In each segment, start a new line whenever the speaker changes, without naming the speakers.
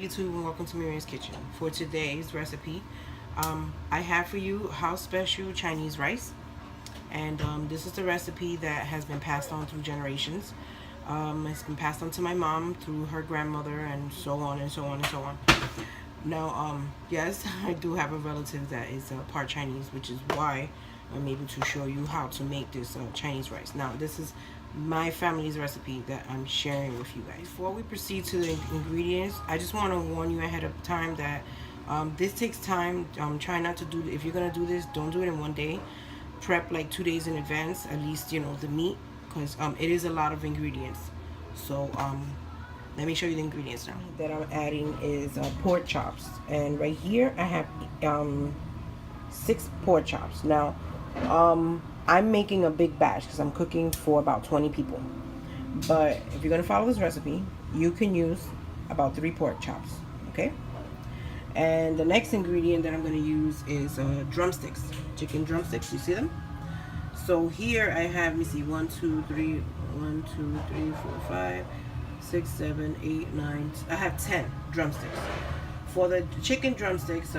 YouTube and welcome to Miriam's Kitchen. For today's recipe, I have for you house special Chinese rice, and this is the recipe that has been passed on through generations. It's been passed on to my mom through her grandmother, and so on and so on and so on. Now, yes, I do have a relative that is part Chinese, which is why I'm able to show you how to make this Chinese rice. Now, this is my family's recipe that I'm sharing with you guys. Before we proceed to the ingredients, I just want to warn you ahead of time that this takes time. Try not to do, if you're going to do this, don't do it in one day. Prep like 2 days in advance, at least, the meat, because it is a lot of ingredients. So, let me show you the ingredients now. That I'm adding is pork chops, and right here I have 6 pork chops. Now, I'm making a big batch because I'm cooking for about 20 people. But if you're gonna follow this recipe, you can use about 3 pork chops. Okay. And the next ingredient that I'm gonna use is drumsticks, chicken drumsticks. You see them? So here I have, let me see, 1, 2, 3, 1, 2, 3, 4, 5, 6, 7, 8, 9. I have 10 drumsticks. For the chicken drumsticks,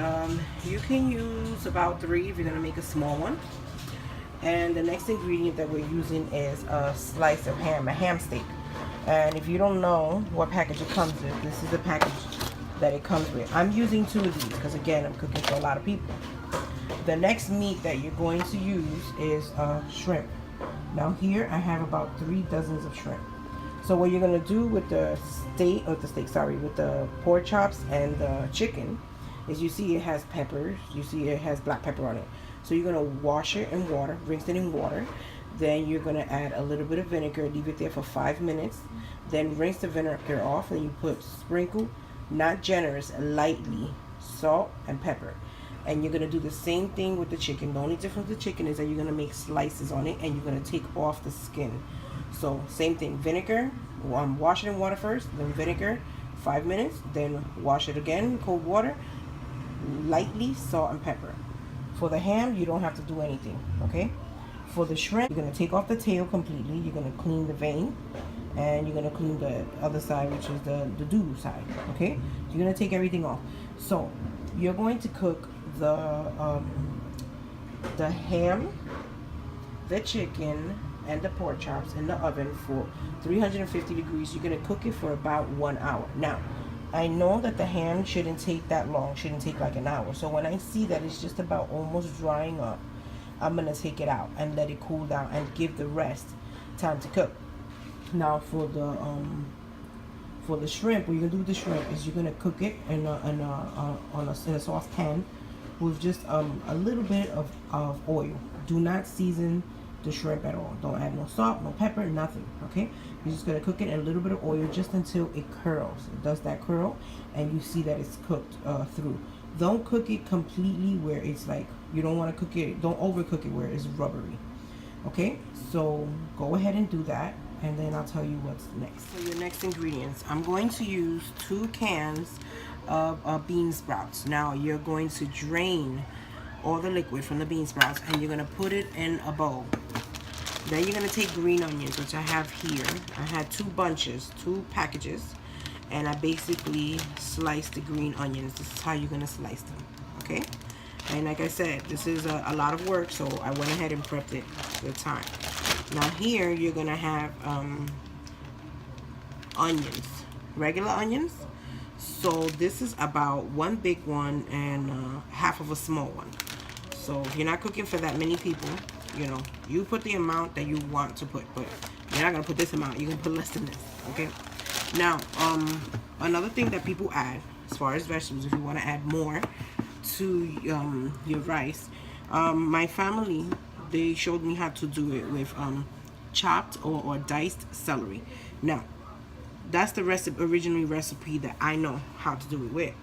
you can use about 3 if you're gonna make a small one. And the next ingredient that we're using is a slice of ham, a ham steak. And if you don't know what package it comes with, this is the package that it comes with. I'm using 2 of these because, again, I'm cooking for a lot of people. The next meat that you're going to use is shrimp. Now here I have about 3 dozens of shrimp. So what you're gonna do with the with the pork chops and the chicken is, you see it has peppers, you see it has black pepper on it. So you're gonna wash it in water, rinse it in water. Then you're gonna add a little bit of vinegar, leave it there for 5 minutes. Then rinse the vinegar off, and you sprinkle, not generous, lightly, salt and pepper. And you're gonna do the same thing with the chicken. The only difference with the chicken is that you're gonna make slices on it, and you're gonna take off the skin. So same thing, vinegar, wash it in water first, then vinegar, 5 minutes, then wash it again in cold water, lightly, salt and pepper. For the ham, you don't have to do anything, okay? For the shrimp, you're gonna take off the tail completely, you're gonna clean the vein, and you're gonna clean the other side, which is the doo-doo side, okay? You're gonna take everything off. So you're going to cook the ham, the chicken, and the pork chops in the oven for 350 degrees. You're gonna cook it for about 1 hour. Now, I know that the ham shouldn't take that long, shouldn't take like an hour. So when I see that it's just about almost drying up, I'm gonna take it out and let it cool down and give the rest time to cook. Now for the shrimp, what you're gonna do with the shrimp is you're gonna cook it in a saucepan with just a little bit of oil. Do not season the shrimp at all. Don't add no salt, no pepper, nothing. Okay, you're just gonna cook it in a little bit of oil just until it curls. It does that curl, and you see that it's cooked through. Don't cook it completely where it's like, you don't want to cook it. Don't overcook it where it's rubbery. Okay, so go ahead and do that, and then I'll tell you what's next. For your next ingredients, I'm going to use 2 cans of bean sprouts. Now you're going to drain all the liquid from the bean sprouts, and you're gonna put it in a bowl. Then you're gonna take green onions, which I have here. I had 2 packages, and I basically sliced the green onions. This is how you're gonna slice them, okay? And like I said, this is a lot of work, so I went ahead and prepped it for the time. Now here you're gonna have onions, regular onions. So this is about 1 big one and half of a small one. So if you're not cooking for that many people, you put the amount that you want to put, but you're not gonna put this amount. You can put less than this, okay? Now, another thing that people add, as far as vegetables, if you want to add more to your rice, my family, they showed me how to do it with chopped or diced celery. Now, that's the original recipe that I know how to do it with,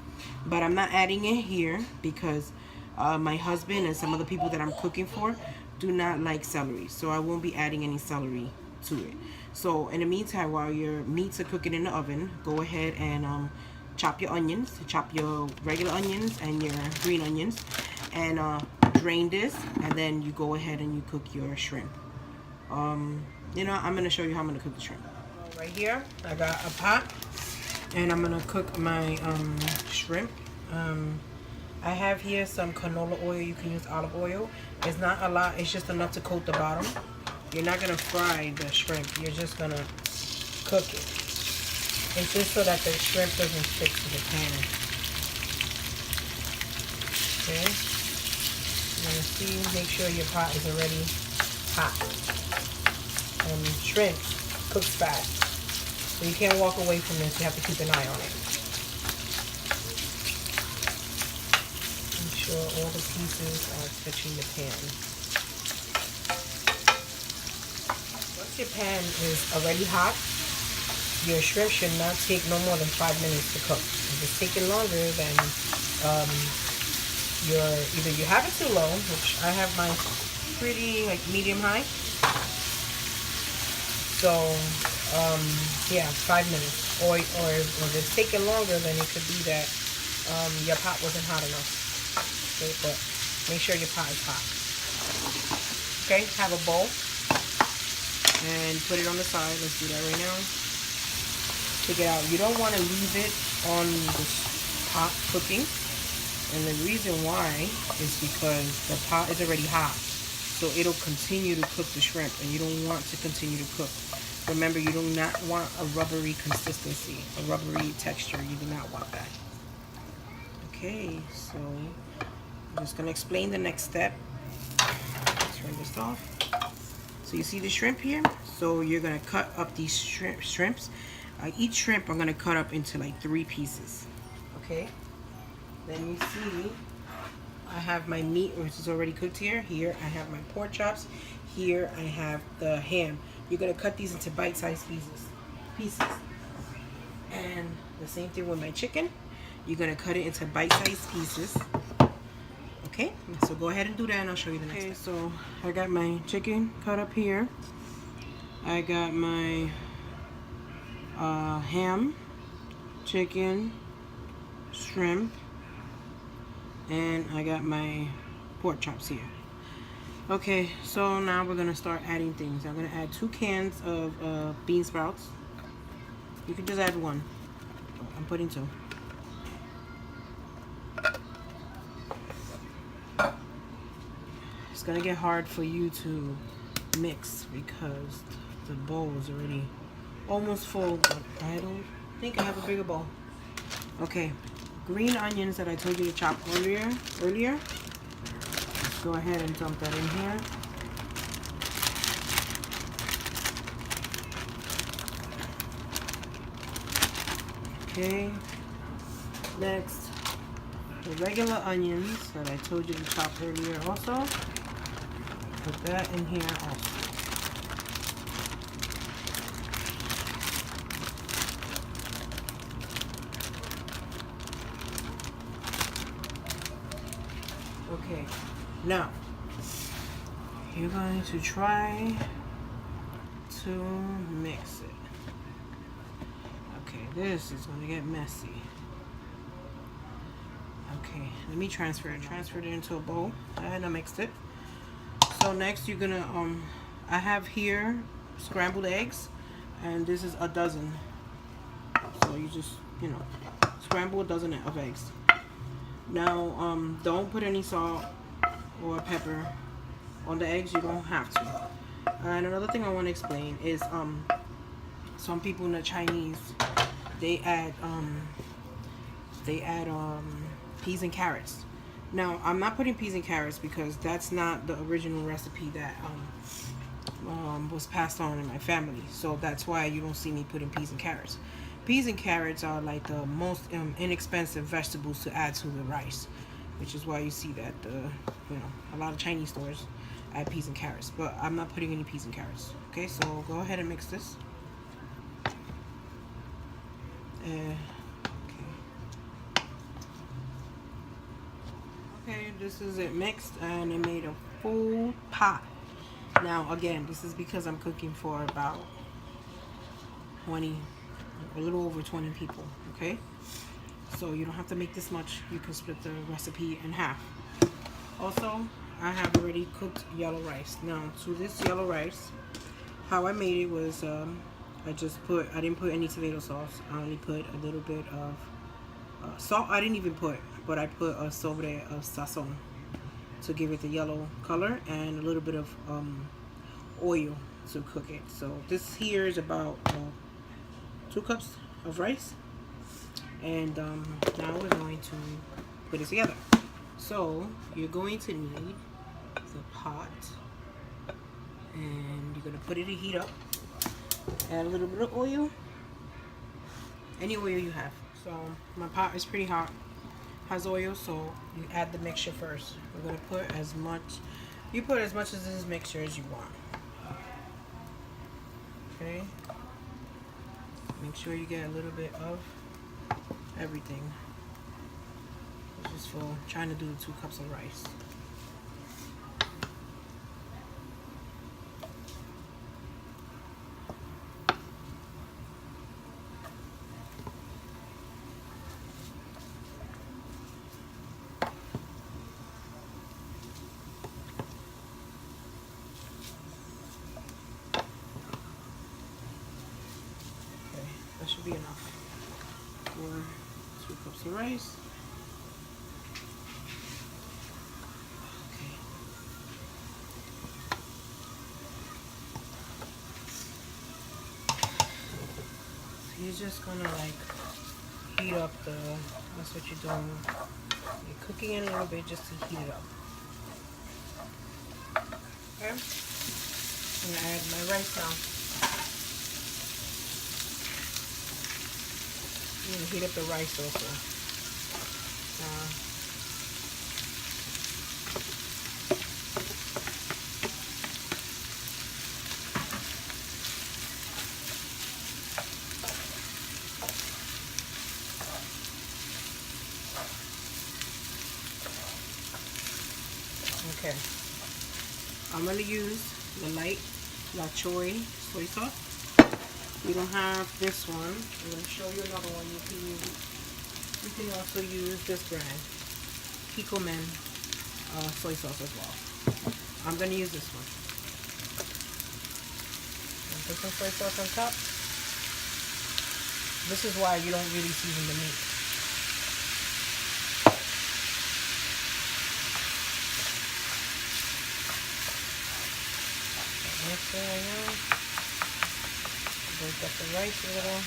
but I'm not adding it here because my husband and some other people that I'm cooking for do not like celery, so I won't be adding any celery to it. So in the meantime, while your meats are cooking in the oven, go ahead and chop your onions, chop your regular onions and your green onions, and drain this, and then you go ahead and you cook your shrimp. I'm gonna show you how I'm gonna cook the shrimp. Right here, I got a pot And I'm gonna cook my shrimp. I have here some canola oil. You can use olive oil. It's not a lot. It's just enough to coat the bottom. You're not gonna fry the shrimp. You're just gonna cook it. It's just so that the shrimp doesn't stick to the pan. Okay. You're gonna see. Make sure your pot is already hot. And shrimp cooks fast. So you can't walk away from this. You have to keep an eye on it. Make sure all the pieces are touching the pan. Once your pan is already hot, your shrimp should not take no more than 5 minutes to cook. If it's taking longer, then either you have it too low, which I have mine pretty like medium high. So yeah, 5 minutes. Or if it's taking longer, then it could be that your pot wasn't hot enough. Okay, but make sure your pot is hot. Okay, have a bowl and put it on the side. Let's do that right now. Take it out. You don't want to leave it on the pot cooking. And the reason why is because the pot is already hot. So it'll continue to cook the shrimp, and you don't want to continue to cook. Remember, you do not want a rubbery consistency, a rubbery texture. You do not want that. Okay, so I'm just gonna explain the next step. Turn this off. So you see the shrimp here? So you're gonna cut up these shrimps. Each shrimp I'm gonna cut up into like 3 pieces. Okay. Then you see I have my meat, which is already cooked here. Here I have my pork chops. Here I have the ham. You're gonna cut these into bite-sized pieces. And the same thing with my chicken. You're gonna cut it into bite-sized pieces. Okay, so go ahead and do that, and I'll show you the next step. So I got my chicken cut up here. I got my ham, chicken, shrimp, and I got my pork chops here. Okay, so now we're gonna start adding things. I'm gonna add 2 cans of bean sprouts. You can just add 1. I'm putting 2. It's gonna get hard for you to mix because the bowl is already almost full, but I don't think I have a bigger bowl. Okay, green onions that I told you to chop earlier. Let's go ahead and dump that in here. Okay, next, the regular onions that I told you to chop earlier also. Put that in here also. Okay, now you're going to try to mix it. Okay, this is going to get messy. Okay, let me transfer it into a bowl, and I mixed it. So next you're gonna I have here scrambled eggs, and this is a dozen. So you just, scramble a dozen of eggs. Now don't put any salt or pepper on the eggs. You don't have to. And another thing I want to explain is some people in the Chinese, they add peas and carrots. Now I'm not putting peas and carrots because that's not the original recipe that was passed on in my family. So that's why you don't see me putting peas and carrots. Peas and carrots are like the most inexpensive vegetables to add to the rice, which is why you see that a lot of Chinese stores add peas and carrots. But I'm not putting any peas and carrots. Okay, so go ahead and mix this. Okay, this is it mixed, and it made a full pot. Now again, this is because I'm cooking for about 20, a little over 20 people. Okay, so you don't have to make this much. You can split the recipe in half. Also, I have already cooked yellow rice. Now to this yellow rice, how I made it was I I didn't put any tomato sauce. I only put a little bit of salt. I didn't even put, but I put a sobre of sazon to give it the yellow color, and a little bit of oil to cook it. So this here is about 2 cups of rice, and now we're going to put it together. So you're going to need the pot, and you're going to put it to heat up. Add a little bit of oil, any oil you have. So my pot is pretty hot, has oil, so you add the mixture first. We're going to put as much, you put as much of this mixture as you want. Okay, make sure you get a little bit of everything. This is for trying to do 2 cups of rice. That should be enough for 2 cups of rice. Okay. So you're just gonna like heat up that's what you're doing. You're cooking it a little bit just to heat it up. Okay. I'm gonna add my rice now. I'm going to heat up the rice also. Okay. I'm going to use the light La Choy soy sauce. We don't have this one. I'm going to show you another one you can use. You can also use this brand, Kikkoman soy sauce as well. I'm going to use this one. Put some soy sauce on top. This is why you don't really season the meat. Mix it right now. Break up the rice a little.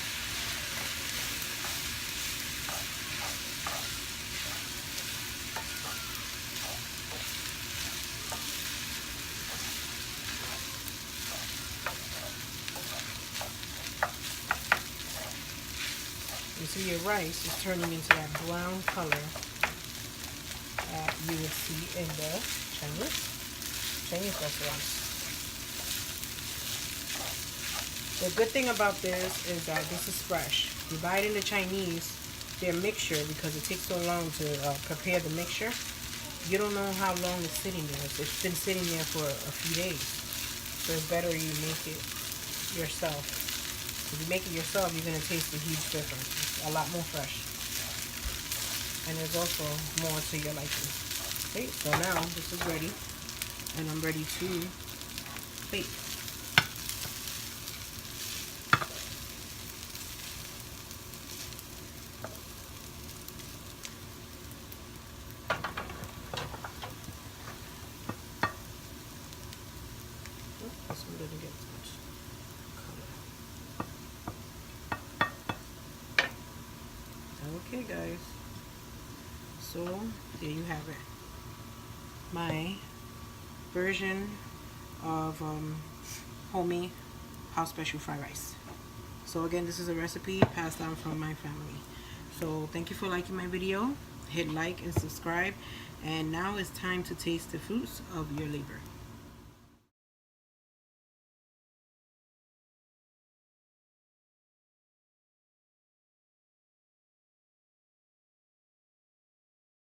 You see your rice is turning into that brown color that you would see in the Chinese restaurants. The good thing about this is that this is fresh. You buy it in the Chinese, their mixture, because it takes so long to prepare the mixture, you don't know how long it's sitting there. So it's been sitting there for a few days. So it's better you make it yourself. If you make it yourself, you're going to taste a huge difference. It's a lot more fresh. And there's also more to your liking. Okay, so now this is ready. And I'm ready to bake. This one didn't get as much color. Okay, guys. So there you have it. My version of homemade house special fried rice. So again, this is a recipe passed down from my family. So thank you for liking my video. Hit like and subscribe. And now it's time to taste the fruits of your labor.